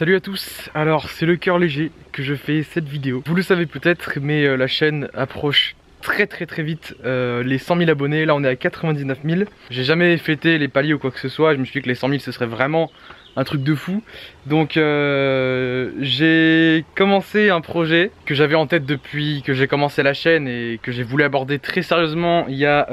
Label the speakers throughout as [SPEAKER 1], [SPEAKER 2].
[SPEAKER 1] Salut à tous, alors c'est le cœur léger que je fais cette vidéo. Vous le savez peut-être, mais la chaîne approche très vite les 100 000 abonnés. Là on est à 99 000. J'ai jamais fêté les paliers ou quoi que ce soit. Je me suis dit que les 100 000 ce serait vraiment un truc de fou. Donc j'ai commencé un projet que j'avais en tête depuis que j'ai commencé la chaîne et que j'ai voulu aborder très sérieusement il y a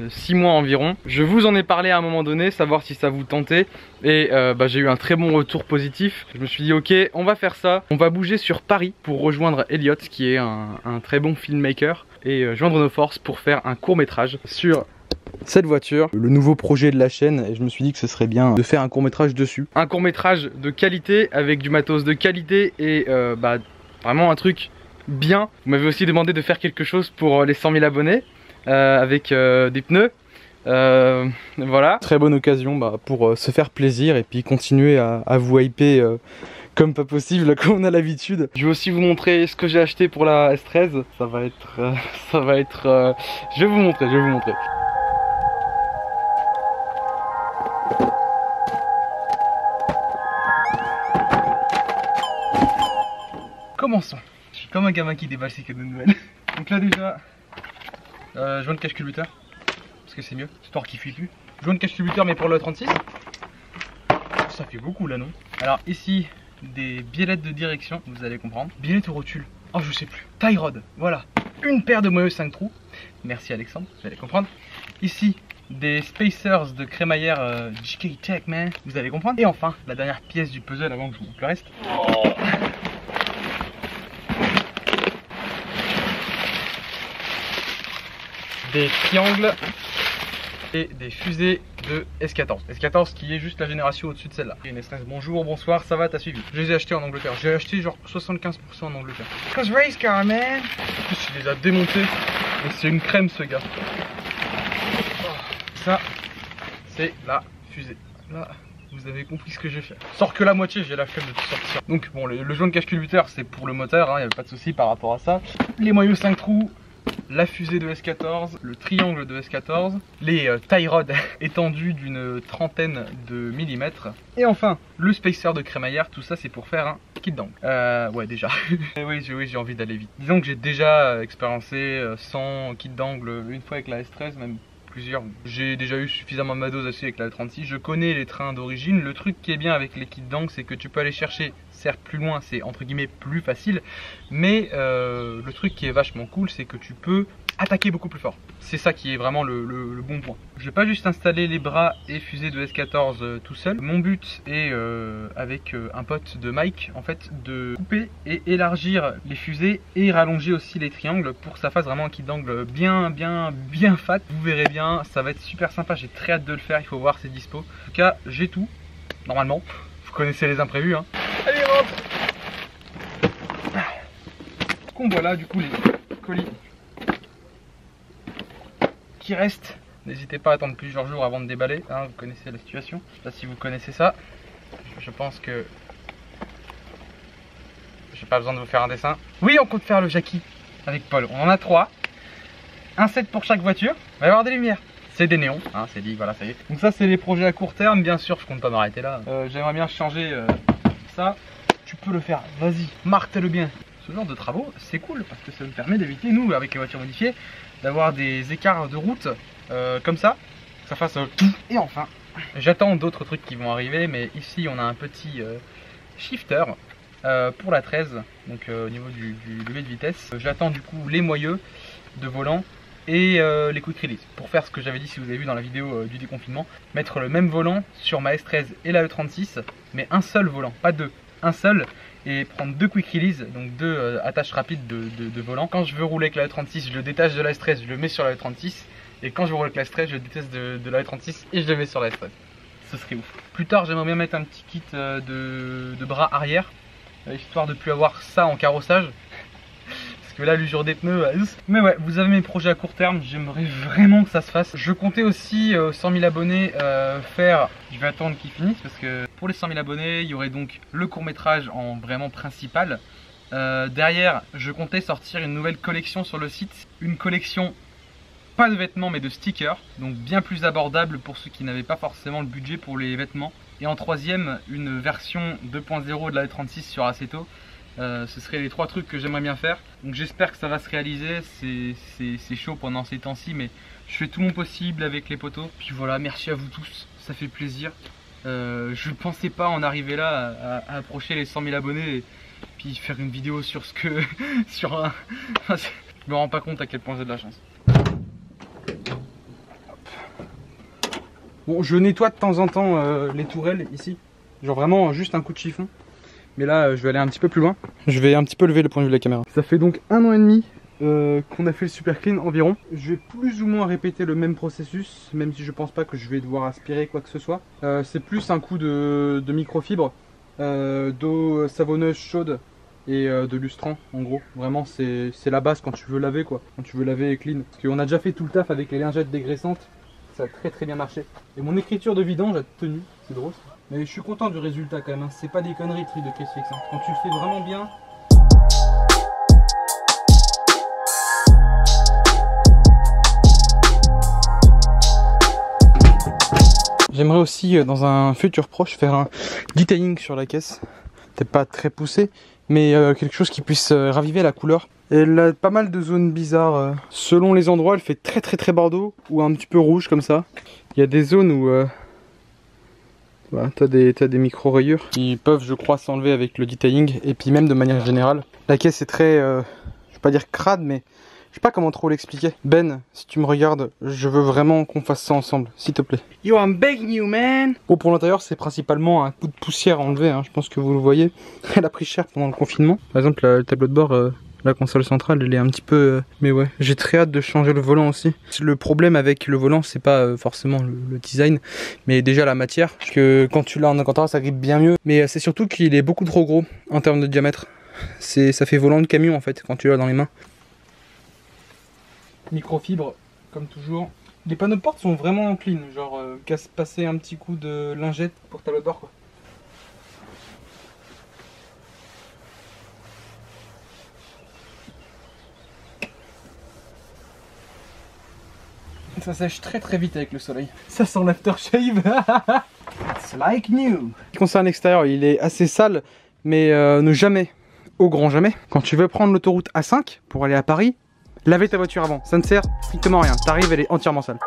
[SPEAKER 1] 6 mois environ. Je vous en ai parlé à un moment donné, savoir si ça vous tentait. Et j'ai eu un très bon retour positif. Je me suis dit ok, on va faire ça. On va bouger sur Paris pour rejoindre Elliot qui est un très bon filmmaker. Et joindre nos forces pour faire un court métrage sur cette voiture, le nouveau projet de la chaîne, et je me suis dit que ce serait bien de faire un court métrage dessus. Un court métrage de qualité, avec du matos de qualité et vraiment un truc bien. Vous m'avez aussi demandé de faire quelque chose pour les 100 000 abonnés, avec des pneus. Voilà, très bonne occasion pour se faire plaisir et puis continuer à vous hyper comme pas possible, comme on a l'habitude. Je vais aussi vous montrer ce que j'ai acheté pour la S13. Ça va être... je vais vous montrer. Commençons. Je suis comme un gamin qui déballe ses cadeaux de Noël. Donc là déjà, joint de cache culbuteur, parce que c'est mieux, histoire qu'il fuit plus. Joint de cache culbuteur mais pour le 36. Ça fait beaucoup là non? Alors ici, des biellettes de direction, vous allez comprendre. Biellettes ou rotule? Oh je sais plus. Tie rod, voilà. Une paire de moyeux 5 trous. Merci Alexandre, vous allez comprendre. Ici, des spacers de crémaillère JK Tech man, vous allez comprendre. Et enfin, la dernière pièce du puzzle avant que je vous montre le reste. Oh. Des triangles et des fusées de S14. S14 qui est juste la génération au-dessus de celle-là. Une S13, bonjour, bonsoir, ça va, t'as suivi? Je les ai achetés en Angleterre. J'ai acheté genre 75% en Angleterre. Cause race car man. En plus, il les a démontés. Et c'est une crème ce gars. Ça, c'est la fusée. Là, vous avez compris ce que j'ai fait. Sors que la moitié, j'ai la flemme de tout sortir. Donc bon, le joint de cache culbuteur, c'est pour le moteur, hein, y avait pas de souci par rapport à ça. Les moyeux 5 trous. La fusée de S14, le triangle de S14, les tie rods étendus d'une trentaine de millimètres. Et enfin, le spacer de crémaillère, tout ça c'est pour faire un kit d'angle. Ouais déjà. oui, j'ai envie d'aller vite. Disons que j'ai déjà expériencé 100 kits d'angle une fois avec la S13, même plusieurs. J'ai déjà eu suffisamment ma dose aussi avec la 36. Je connais les trains d'origine. Le truc qui est bien avec les kits d'angle, c'est que tu peux aller chercher, certes plus loin, c'est entre guillemets plus facile, mais le truc qui est vachement cool, c'est que tu peux attaquer beaucoup plus fort. C'est ça qui est vraiment le bon point. Je vais pas juste installer les bras et fusées de S14 tout seul. Mon but est avec un pote de Mike en fait de couper et élargir les fusées et rallonger aussi les triangles pour que ça fasse vraiment un kit d'angle bien fat. Vous verrez bien, ça va être super sympa, j'ai très hâte de le faire, il faut voir ses dispo. En tout cas j'ai tout, normalement, vous connaissez les imprévus hein. Allez rentre. Donc voilà du coup les colis qui reste. N'hésitez pas à attendre plusieurs jours avant de déballer, hein, vous connaissez la situation. Je sais pas si vous connaissez ça. Je pense que j'ai pas besoin de vous faire un dessin. Oui, on compte faire le Jackie avec Paul. On en a 3. Un set pour chaque voiture. Il va y avoir des lumières. C'est des néons, hein, c'est dit, voilà, ça y est. Donc ça c'est les projets à court terme, bien sûr, je compte pas m'arrêter là. J'aimerais bien changer ça. Tu peux le faire, vas-y, marque-le bien. Ce genre de travaux, c'est cool parce que ça nous permet d'éviter, nous, avec les voitures modifiées, d'avoir des écarts de route comme ça, que ça fasse tout. Et enfin, j'attends d'autres trucs qui vont arriver, mais ici on a un petit shifter pour la 13, donc au niveau du levier de vitesse. J'attends du coup les moyeux de volant et les quick release pour faire ce que j'avais dit si vous avez vu dans la vidéo du déconfinement, mettre le même volant sur ma S13 et la E36, mais un seul volant, pas deux, un seul, et prendre 2 quick release, donc 2 attaches rapides de volant. Quand je veux rouler avec la E36, je le détache de la S13, je le mets sur la E36, et quand je roule avec la S13, je le détache de la E36 et je le mets sur la S13. Ce serait ouf. Plus tard, j'aimerais bien mettre un petit kit de bras arrière, histoire de ne plus avoir ça en carrossage. Que là l'usure des pneus, mais ouais, vous avez mes projets à court terme, j'aimerais vraiment que ça se fasse. Je comptais aussi 100 000 abonnés faire, je vais attendre qu'ils finissent parce que pour les 100 000 abonnés il y aurait donc le court métrage en vraiment principal. Derrière je comptais sortir une nouvelle collection sur le site, une collection pas de vêtements mais de stickers, donc bien plus abordable pour ceux qui n'avaient pas forcément le budget pour les vêtements. Et en troisième, une version 2.0 de la E36 sur Assetto. Ce seraient les 3 trucs que j'aimerais bien faire. Donc j'espère que ça va se réaliser. C'est chaud pendant ces temps-ci, mais je fais tout mon possible avec les potos. Puis voilà, merci à vous tous, ça fait plaisir. Je pensais pas en arriver là à approcher les 100 000 abonnés et puis faire une vidéo sur ce que... sur un... Je me rends pas compte à quel point j'ai de la chance. Bon, je nettoie de temps en temps les tourelles ici. Genre vraiment juste un coup de chiffon. Mais là, je vais aller un petit peu plus loin. Je vais un petit peu lever le point de vue de la caméra. Ça fait donc 1 an et demi qu'on a fait le super clean environ. Je vais plus ou moins répéter le même processus, même si je pense pas que je vais devoir aspirer quoi que ce soit. C'est plus un coup de microfibre, d'eau savonneuse chaude et de lustrant en gros. Vraiment c'est la base quand tu veux laver quoi. Quand tu veux laver clean. Parce qu'on a déjà fait tout le taf avec les lingettes dégraissantes. Ça a très bien marché. Et mon écriture de vidange a tenu, c'est drôle. Mais je suis content du résultat quand même, hein. C'est pas des conneries le truc de Chris Fix, hein. Quand tu le fais vraiment bien. J'aimerais aussi dans un futur proche faire un detailing sur la caisse. Peut-être pas très poussé, mais quelque chose qui puisse raviver la couleur. Elle a pas mal de zones bizarres. Selon les endroits, elle fait très bordeaux ou un petit peu rouge comme ça. Il y a des zones où t'as des micro rayures qui peuvent, je crois, s'enlever avec le detailing. Et puis même de manière générale, la caisse est très, je vais pas dire crade, mais je sais pas comment trop l'expliquer. Ben, si tu me regardes, je veux vraiment qu'on fasse ça ensemble, s'il te plaît. Yo, I'm begging you, man. Bon, pour l'intérieur, c'est principalement un coup de poussière à enlever, hein. Je pense que vous le voyez. Elle a pris cher pendant le confinement. Par exemple, le tableau de bord, la console centrale, elle est un petit peu... Mais ouais, j'ai très hâte de changer le volant aussi. Le problème avec le volant, c'est pas forcément le design, mais déjà la matière. Parce que quand tu l'as en Alcantara, ça grippe bien mieux. Mais c'est surtout qu'il est beaucoup trop gros en termes de diamètre. Ça fait volant de camion en fait, quand tu l'as dans les mains. Microfibre, comme toujours. Les panneaux de porte sont vraiment clean, genre passer un petit coup de lingette pour tableau de bord quoi. Ça sèche très vite avec le soleil. Ça sent l'aftershave. It's like new. Ce qui concerne l'extérieur, il est assez sale, mais ne jamais, au grand jamais, quand tu veux prendre l'autoroute A5 pour aller à Paris, laver ta voiture avant. Ça ne sert strictement à rien. T'arrives, elle est entièrement sale.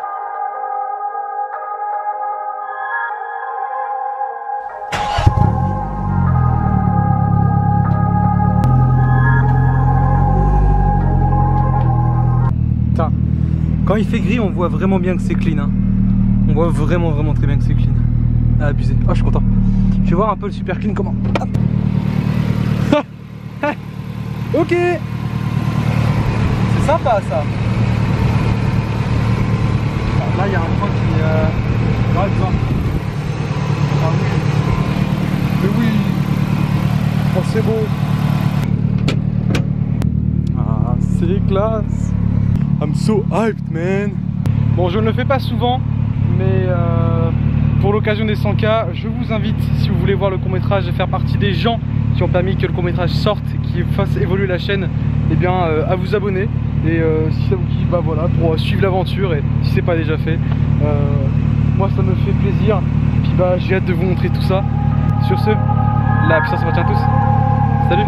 [SPEAKER 1] Putain. Quand il fait gris, on voit vraiment bien que c'est clean, hein. On voit vraiment très bien que c'est clean. Ah, abusé. Oh, je suis content. Je vais voir un peu le super clean comment. Hop. Ok. C'est sympa ça. Alors, là, il y a un point qui arrête pas. Ah oui. Mais oui. Oh, c'est beau. Ah, c'est classe. I'm so hyped, man. Bon, je ne le fais pas souvent, mais pour l'occasion des 100K, je vous invite, si vous voulez voir le court-métrage et faire partie des gens qui ont permis que le court-métrage sorte, qui fasse évoluer la chaîne, eh bien, à vous abonner. Et si ça vous kiffe, bah voilà, pour suivre l'aventure, et si c'est pas déjà fait, moi ça me fait plaisir. Et puis bah, j'ai hâte de vous montrer tout ça. Sur ce, la puissance appartient à tous. Salut.